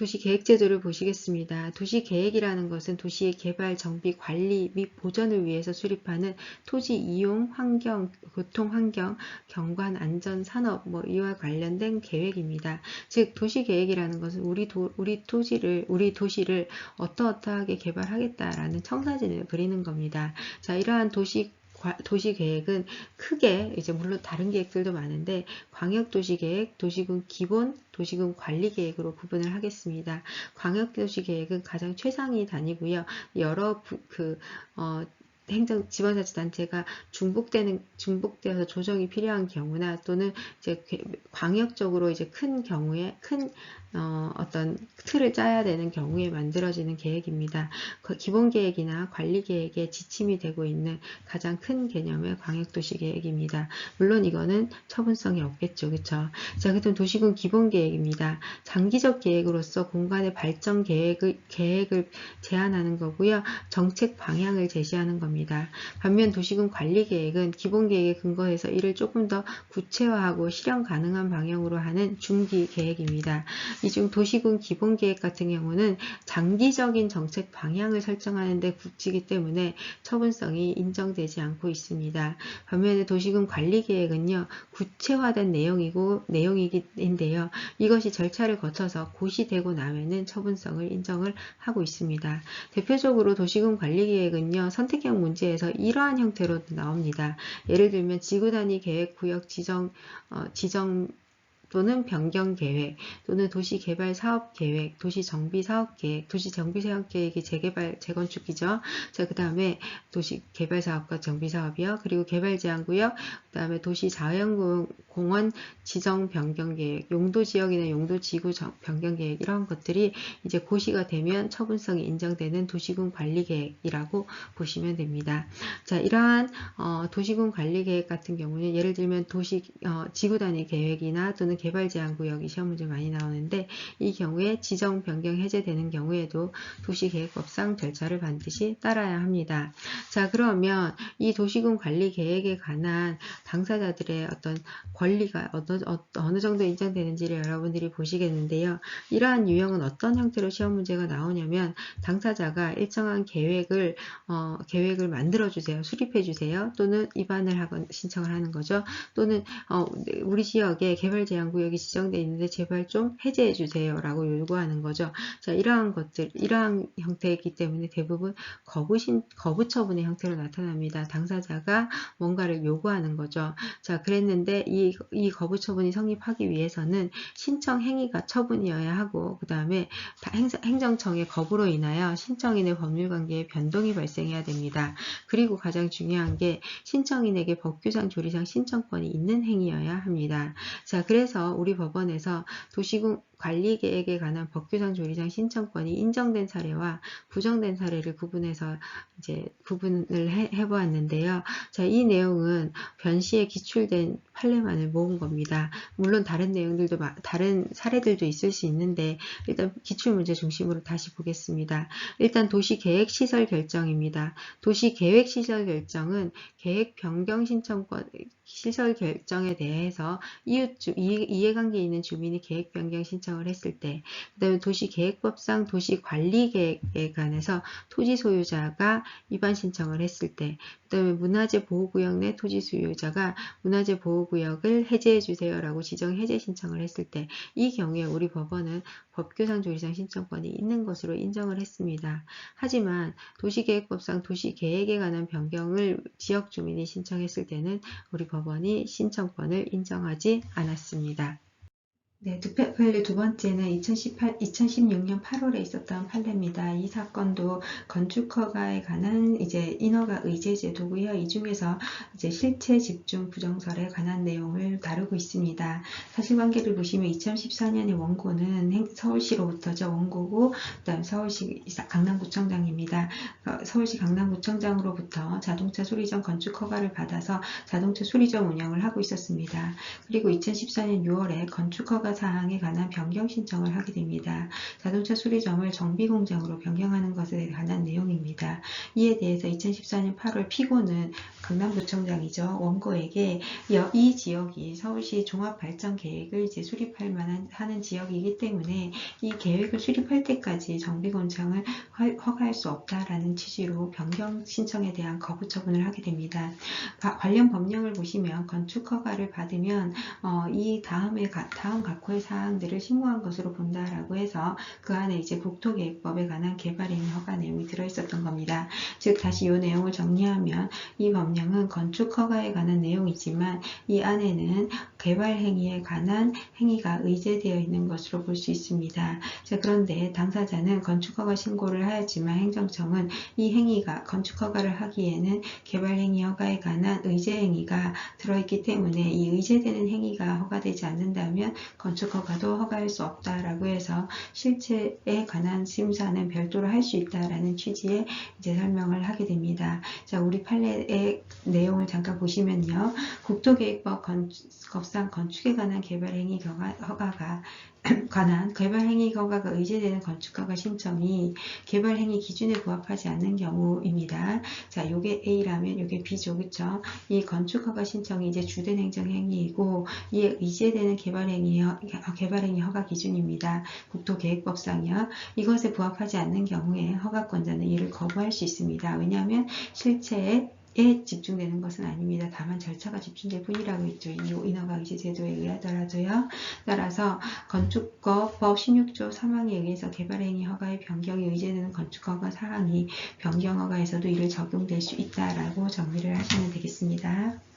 도시계획제도를 보시겠습니다. 도시계획이라는 것은 도시의 개발, 정비, 관리 및 보전을 위해서 수립하는 토지 이용, 환경, 교통환경, 경관, 안전, 산업 이와 관련된 계획입니다. 즉 도시계획이라는 것은 우리 도시를 어떠어떠하게 개발하겠다라는 청사진을 그리는 겁니다. 자, 이러한 도시계획은 크게 이제 물론 다른 계획들도 많은데 광역도시계획, 도시군 기본, 도시군 관리계획으로 구분을 하겠습니다. 광역도시계획은 가장 최상위 단위고요. 여러 지방자치단체가 중복되어서 조정이 필요한 경우나 또는 이제 광역적으로 이제 큰 경우에 어떤 틀을 짜야 되는 경우에 만들어지는 계획입니다. 기본계획이나 관리계획에 지침이 되고 있는 가장 큰 개념의 광역도시계획입니다. 물론 이거는 처분성이 없겠죠. 그쵸? 자, 그다음 도시군 기본계획입니다. 장기적 계획으로서 공간의 발전 계획을 제안하는 거고요. 정책 방향을 제시하는 겁니다. 반면 도시군 관리계획은 기본계획에 근거해서 이를 조금 더 구체화하고 실현 가능한 방향으로 하는 중기 계획입니다. 이 중 도시군 기본계획 같은 경우는 장기적인 정책 방향을 설정하는 데 국지이기 때문에 처분성이 인정되지 않고 있습니다. 반면에 도시군 관리계획은요, 구체화된 내용인데요. 이것이 절차를 거쳐서 고시되고 나면은 처분성을 인정을 하고 있습니다. 대표적으로 도시군 관리계획은요, 선택형 문제에서 이러한 형태로 나옵니다. 예를 들면 지구단위 계획 구역 지정 또는 변경계획, 또는 도시개발사업계획, 도시정비사업계획, 도시정비사업계획이 재건축이죠. 자, 그 다음에 도시개발사업과 정비사업이요. 그리고 개발제한구역, 그 다음에 도시자연공원 지정 변경계획, 용도지역이나 용도지구 변경계획, 이런 것들이 이제 고시가 되면 처분성이 인정되는 도시군 관리계획이라고 보시면 됩니다. 자, 이러한 도시군 관리계획 같은 경우는 예를 들면 지구단위 계획이나 또는 개발제한구역이 시험 문제 많이 나오는데 이 경우에 지정 변경 해제되는 경우에도 도시계획법상 절차를 반드시 따라야 합니다. 자, 그러면 이 도시군 관리 계획에 관한 당사자들의 어떤 권리가 어느 정도 인정되는지를 여러분들이 보시겠는데요. 이러한 유형은 어떤 형태로 시험 문제가 나오냐면 당사자가 일정한 계획을 만들어주세요. 수립해주세요. 또는 입안을 하거나 신청을 하는 거죠. 또는 우리 지역에 개발제한구역이 지정되어 있는데 제발 좀 해제해 주세요 라고 요구하는 거죠. 자, 이러한 형태이기 때문에 대부분 거부 처분의 형태로 나타납니다. 당사자가 뭔가를 요구하는 거죠. 자, 그랬는데 이 거부 처분이 성립하기 위해서는 신청 행위가 처분이어야 하고 그 다음에 행정청의 거부로 인하여 신청인의 법률관계에 변동이 발생해야 됩니다. 그리고 가장 중요한 게 신청인에게 법규상 조리상 신청권이 있는 행위여야 합니다. 자, 그래서 우리 법원에서 도시군 관리계획에 관한 법규상 조리상 신청권이 인정된 사례와 부정된 사례를 구분해서 이제 구분을 해보았는데요. 자, 이 내용은 변시에 기출된 판례만을 모은 겁니다. 물론 다른 사례들도 있을 수 있는데 일단 기출문제 중심으로 다시 보겠습니다. 일단 도시계획시설 결정입니다. 도시계획시설 결정은 계획 변경 신청권 시설 결정에 대해서 이해관계 있는 주민이 계획 변경 신청을 했을 때, 그 다음에 도시계획법상 도시관리계획에 관해서 토지 소유자가 위반 신청을 했을 때, 그 다음에 문화재 보호구역 내 토지 소유자가 문화재 보호구역을 해제해 주세요 라고 지정 해제 신청을 했을 때, 이 경우에 우리 법원은 법규상 조리상 신청권이 있는 것으로 인정을 했습니다. 하지만 도시계획법상 도시계획에 관한 변경을 지역 주민이 신청했을 때는 우리 법원이 신청권을 인정하지 않았습니다. 네, 판례 두 번째는 2016년 8월에 있었던 판례입니다. 이 사건도 건축허가에 관한 이제 인허가 의제 제도고요. 이 중에서 이제 실체 집중 부정설에 관한 내용을 다루고 있습니다. 사실관계를 보시면 2014년에 원고는 서울시로부터죠. 원고고 그다음 서울시 강남구청장입니다. 서울시 강남구청장으로부터 자동차 수리점 건축허가를 받아서 자동차 수리점 운영을 하고 있었습니다. 그리고 2014년 6월에 건축허가 건축허가 사항에 관한 변경 신청을 하게 됩니다. 자동차 수리점을 정비공장으로 변경하는 것에 관한 내용입니다. 이에 대해서 2014년 8월 피고는 강남구청장이죠. 원고에게 이 지역이 서울시 종합발전계획을 이제 수립할 만한 하는 지역이기 때문에 이 계획을 수립할 때까지 정비공장을 허가할 수 없다라는 취지로 변경 신청에 대한 거부 처분을 하게 됩니다. 관련 법령을 보시면 건축허가를 받으면 이 다음 각호의 사항들을 신고한 것으로 본다라고 해서 그 안에 이제 국토계획법에 관한 개발행위 허가 내용이 들어있었던 겁니다. 즉 다시 이 내용을 정리하면 이 법령은 건축허가에 관한 내용이지만 이 안에는 개발행위에 관한 행위가 의제되어 있는 것으로 볼 수 있습니다. 자, 그런데 당사자는 건축허가 신고를 하였지만 행정청은 이 행위가 건축허가를 하기에는 개발행위 허가에 관한 의제행위가 들어있기 때문에 이 의제되는 행위가 허가되지 않는다면 건축허가도 허가할 수 없다라고 해서 실체에 관한 심사는 별도로 할 수 있다라는 취지의 이제 설명을 하게 됩니다. 자, 우리 판례의 내용을 잠깐 보시면요. 국토계획법상 건축에 관한 개발행위 허가가 관한 개발행위 허가가 의제되는 건축허가 신청이 개발행위 기준에 부합하지 않는 경우입니다. 자, 요게 A라면 요게 B죠. 그쵸? 이 건축허가 신청이 이제 주된 행정행위이고 이에 의제되는 개발행위 허가 기준입니다. 국토계획법상이요. 이것에 부합하지 않는 경우에 허가권자는 이를 거부할 수 있습니다. 왜냐하면 실체에 집중되는 것은 아닙니다. 다만 절차가 집중될 뿐이라고 했죠. 이 인허가 의제 제도에 의하더라도요. 따라서 건축법 16조 3항에 의해서 개발행위 허가의 변경이 의제되는 건축허가 사항이 변경허가에서도 이를 적용될 수 있다라고 정리를 하시면 되겠습니다.